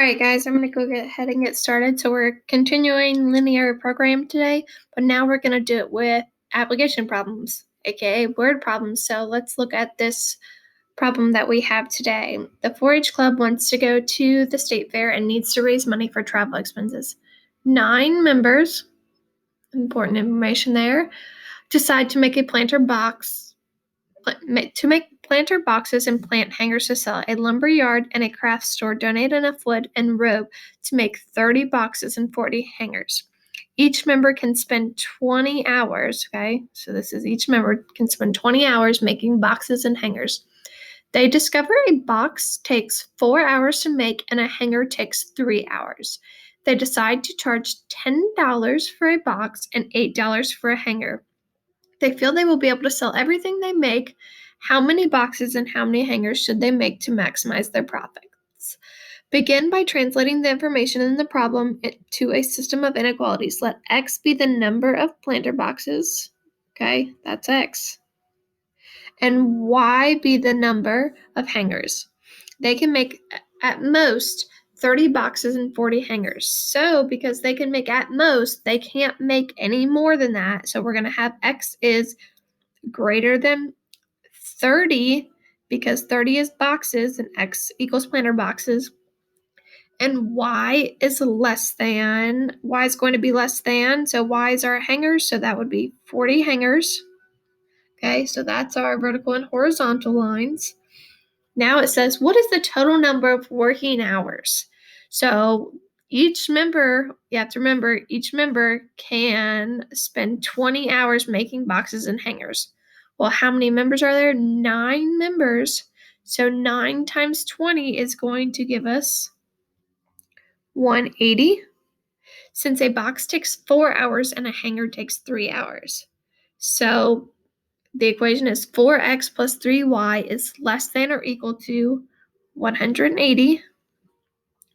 Alright guys, I'm going to go ahead and get started. So we're continuing linear program today, but now we're going to do it with application problems, aka word problems. So let's look at this problem that we have today. The 4-H club wants to go to the state fair and needs to raise money for travel expenses. 9 members, important information there, decide to make a planter boxes and plant hangers to sell. A lumber yard and a craft store donate enough wood and rope to make 30 boxes and 40 hangers. Each member can spend 20 hours, okay? So this is each member can spend 20 hours making boxes and hangers. They discover a box takes 4 hours to make and a hanger takes 3 hours. They decide to charge $10 for a box and $8 for a hanger. They feel they will be able to sell everything they make. How many boxes and how many hangers should they make to maximize their profits? Begin by translating the information in the problem to a system of inequalities. Let X be the number of planter boxes. Okay, that's X. And Y be the number of hangers. They can make at most 30 boxes and 40 hangers. So because they can make at most, they can't make any more than that. So we're going to have X is greater than 30 because 30 is boxes and X equals planter boxes. And Y is Y is going to be less than, so Y is our hangers, so that would be 40 hangers. Okay, so that's our vertical and horizontal lines. Now it says, what is the total number of working hours? So each member, you have to remember, each member can spend 20 hours making boxes and hangers. Well, how many members are there? 9 members. So 9 times 20 is going to give us 180. Since a box takes 4 hours and a hanger takes 3 hours. So the equation is 4x plus 3y is less than or equal to 180.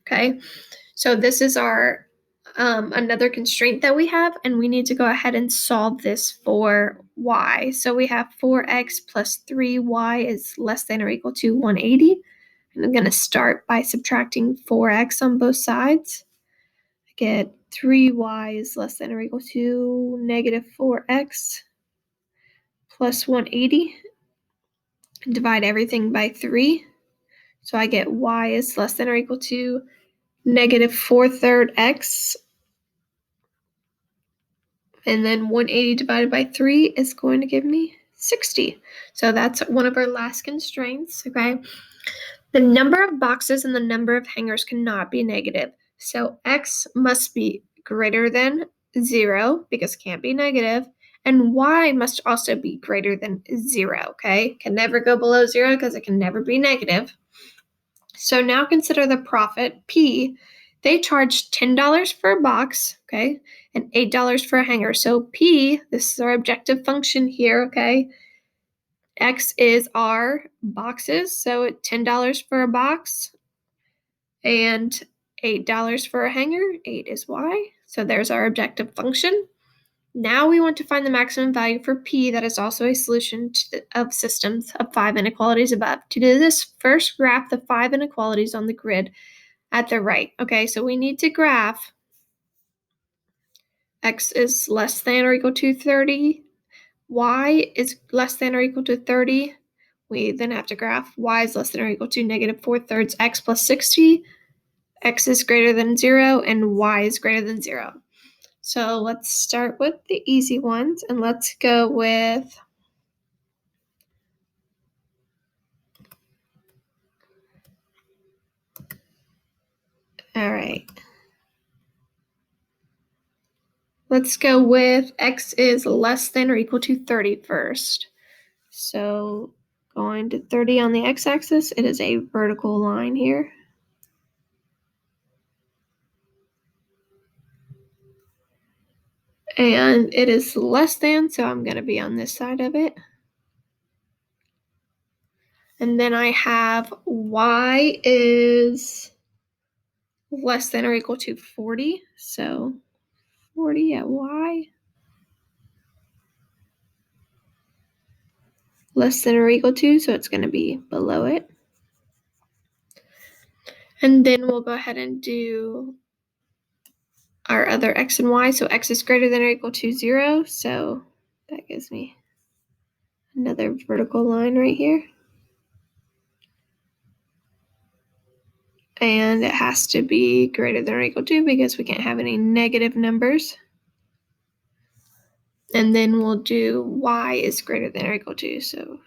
Okay, so this is our another constraint that we have, and we need to go ahead and solve this for y. So we have 4x plus 3y is less than or equal to 180. And I'm going to start by subtracting 4x on both sides. I get 3y is less than or equal to negative 4x plus 180. Divide everything by 3. So I get y is less than or equal to negative 4/3 x. And then 180 divided by 3 is going to give me 60. So that's one of our last constraints, okay? The number of boxes and the number of hangers cannot be negative. So x must be greater than 0 because it can't be negative. And y must also be greater than 0, okay? Can never go below 0 because it can never be negative. So now consider the profit, P. They charge $10 for a box, okay, and $8 for a hanger. So P, this is our objective function here, okay? X is our boxes, so $10 for a box and $8 for a hanger. 8 is Y. So there's our objective function. Now we want to find the maximum value for P that is also a solution of systems of 5 inequalities above. To do this, first graph the 5 inequalities on the grid at the right. Okay, so we need to graph X is less than or equal to 30. Y is less than or equal to 30. We then have to graph Y is less than or equal to negative 4/3 X plus 60. X is greater than 0 and Y is greater than 0. So let's start with the easy ones and let's go with all right. Let's go with X is less than or equal to 30 first. So going to 30 on the x-axis, it is a vertical line here. And it is less than, so I'm going to be on this side of it. And then I have y is less than or equal to 40. So 40 at y. Less than or equal to, so it's going to be below it. And then we'll go ahead and do our other x and y. So x is greater than or equal to 0. So that gives me another vertical line right here. And it has to be greater than or equal to because we can't have any negative numbers. And then we'll do y is greater than or equal to. So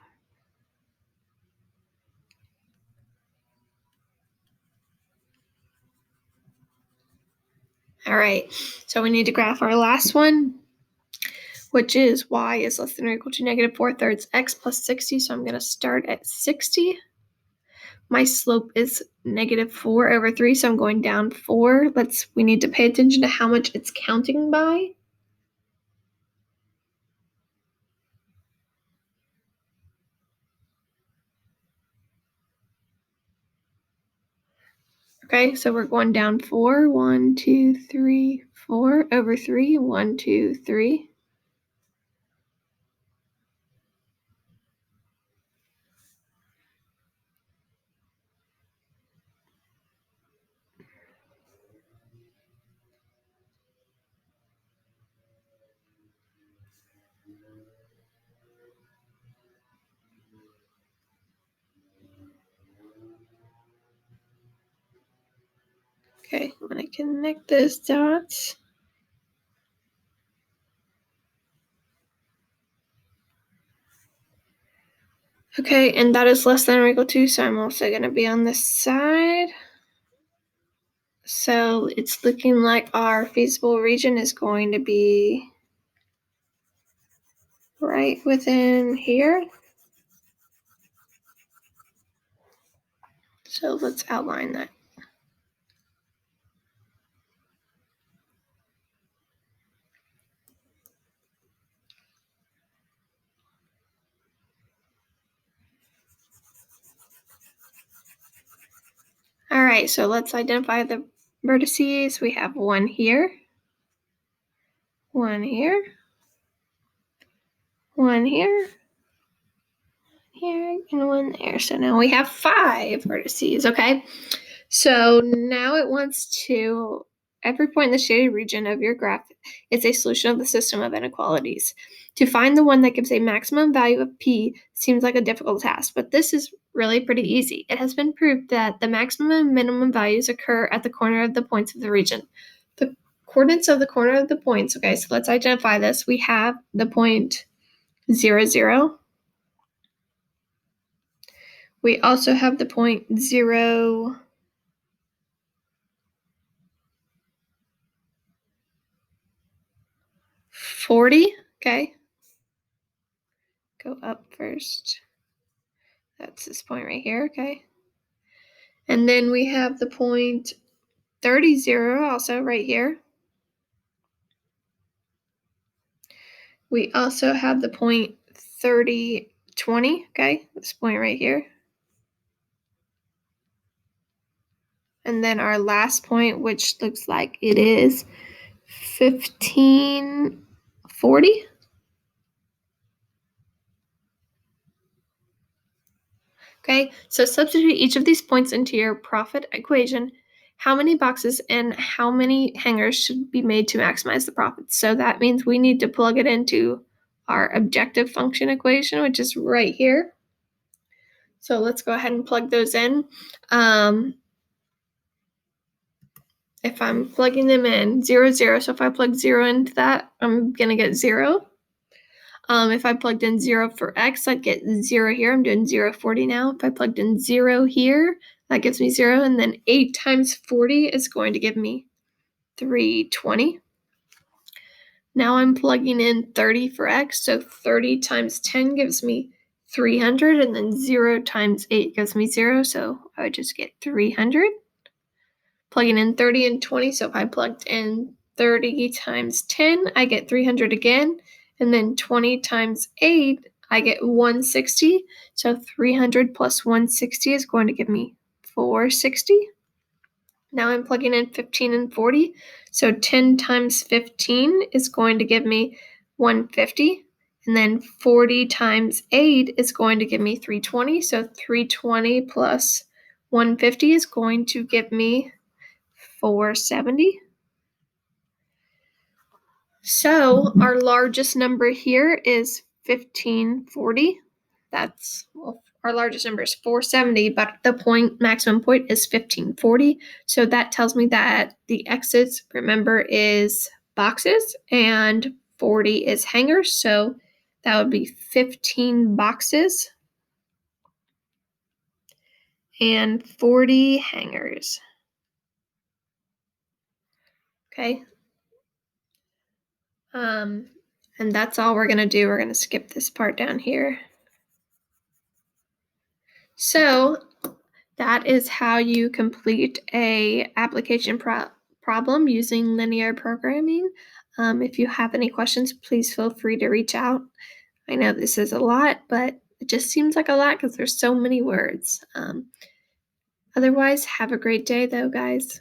all right, so we need to graph our last one, which is y is less than or equal to negative 4/3 x plus 60. So I'm going to start at 60. My slope is negative 4/3, so I'm going down 4. We need to pay attention to how much it's counting by. Okay, so we're going down 4. 1, 2, 3, 4/3. 1, 2, 3. Okay, I'm going to connect those dots. Okay, and that is less than or equal to, so I'm also going to be on this side. So it's looking like our feasible region is going to be right within here. So let's outline that. All right, so let's identify the vertices. We have one here, one here, one here, here, and one there. So now we have 5 vertices, okay? So now it wants to, every point in the shaded region of your graph is a solution of the system of inequalities. To find the one that gives a maximum value of p seems like a difficult task, but this is really pretty easy. It has been proved that the maximum and minimum values occur at the corner of the points of the region. The coordinates of the corner of the points, okay, so let's identify this. We have the point 0, 0. We also have the point 0, 40, okay? Go up first. That's this point right here, okay? And then we have the point 30, 0 also right here. We also have the point 30, 20, okay? This point right here. And then our last point, which looks like it is 15, 40. Okay, so substitute each of these points into your profit equation. How many boxes and how many hangers should be made to maximize the profit? So that means we need to plug it into our objective function equation, which is right here. So let's go ahead and plug those in. If I'm plugging them in 0, 0, so if I plug 0 into that, I'm going to get 0. If I plugged in 0 for x, I'd get 0 here. I'm doing 0, 40 now. If I plugged in 0 here, that gives me 0. And then 8 times 40 is going to give me 320. Now I'm plugging in 30 for x. So 30 times 10 gives me 300. And then 0 times 8 gives me 0. So I would just get 300. Plugging in 30 and 20. So if I plugged in 30 times 10, I get 300 again. And then 20 times 8, I get 160. So 300 plus 160 is going to give me 460. Now I'm plugging in 15 and 40. So 10 times 15 is going to give me 150. And then 40 times 8 is going to give me 320. So 320 plus 150 is going to give me 470. So our largest number here is 1540. Our largest number is 470, but the maximum point is 1540. So that tells me that the X's, remember, is boxes and 40 is hangers. So that would be 15 boxes and 40 hangers. Okay. And that's all we're going to do. We're going to skip this part down here. So that is how you complete a application problem using linear programming. If you have any questions, please feel free to reach out. I know this is a lot, but it just seems like a lot because there's so many words. Otherwise, have a great day though, guys.